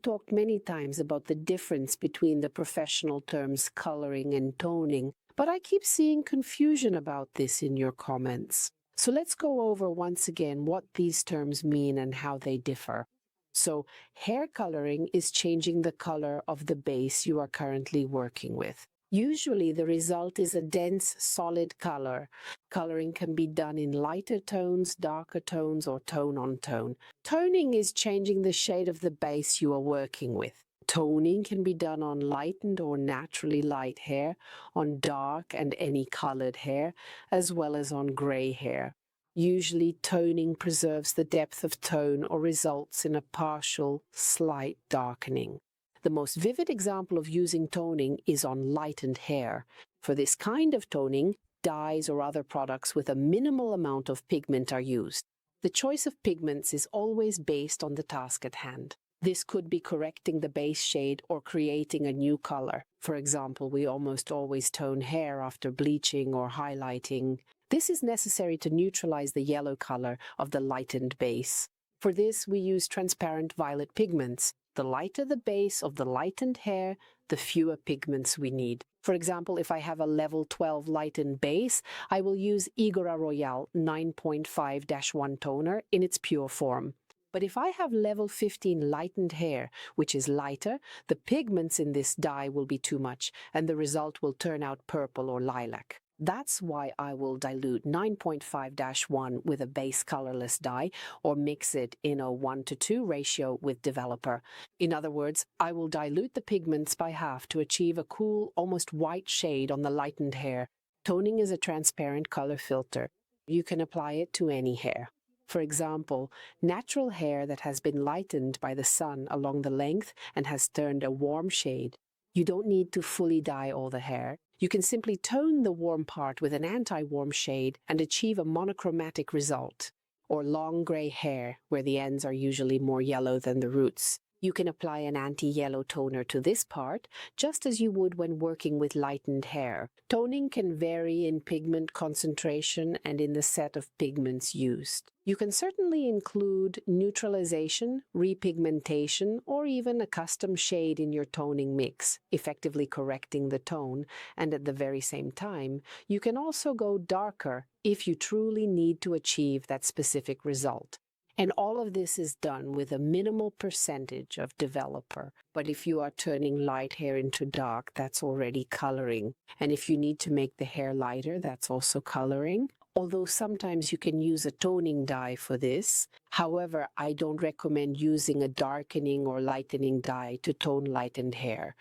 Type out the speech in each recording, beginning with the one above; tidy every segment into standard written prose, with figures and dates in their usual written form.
talked many times about the difference between the professional terms coloring and toning, but I keep seeing confusion about this in your comments. So let's go over once again what these terms mean and how they differ. So, hair coloring is changing the color of the base you are currently working with. Usually the result is a dense, solid color. Coloring can be done in lighter tones, darker tones, or tone on tone. Toning is changing the shade of the base you are working with. Toning can be done on lightened or naturally light hair, on dark and any colored hair, as well as on gray hair. Usually, toning preserves the depth of tone or results in a partial, slight darkening. The most vivid example of using toning is on lightened hair. For this kind of toning, dyes or other products with a minimal amount of pigment are used. The choice of pigments is always based on the task at hand. This could be correcting the base shade or creating a new color. For example, we almost always tone hair after bleaching or highlighting. This is necessary to neutralize the yellow color of the lightened base. For this, we use transparent violet pigments. The lighter the base of the lightened hair, the fewer pigments we need. For example, if I have a level 12 lightened base, I will use Igora Royale 9.5-1 toner in its pure form. But if I have level 15 lightened hair, which is lighter, the pigments in this dye will be too much, and the result will turn out purple or lilac. That's why I will dilute 9.5-1 with a base colorless dye or mix it in a 1:2 ratio with developer. In other words, I will dilute the pigments by half to achieve a cool, almost white shade on the lightened hair. Toning is a transparent color filter. You can apply it to any hair. For example, natural hair that has been lightened by the sun along the length and has turned a warm shade. You don't need to fully dye all the hair. You can simply tone the warm part with an anti-warm shade and achieve a monochromatic result. Or long gray hair, where the ends are usually more yellow than the roots. You can apply an anti-yellow toner to this part, just as you would when working with lightened hair. Toning can vary in pigment concentration and in the set of pigments used. You can certainly include neutralization, repigmentation, or even a custom shade in your toning mix, effectively correcting the tone, and at the very same time, you can also go darker if you truly need to achieve that specific result. And all of this is done with a minimal percentage of developer. But if you are turning light hair into dark, that's already coloring. And if you need to make the hair lighter, that's also coloring. Although sometimes you can use a toning dye for this. However, I don't recommend using a darkening or lightening dye to tone lightened hair.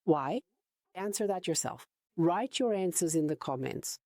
Why? Answer that yourself. Write your answers in the comments.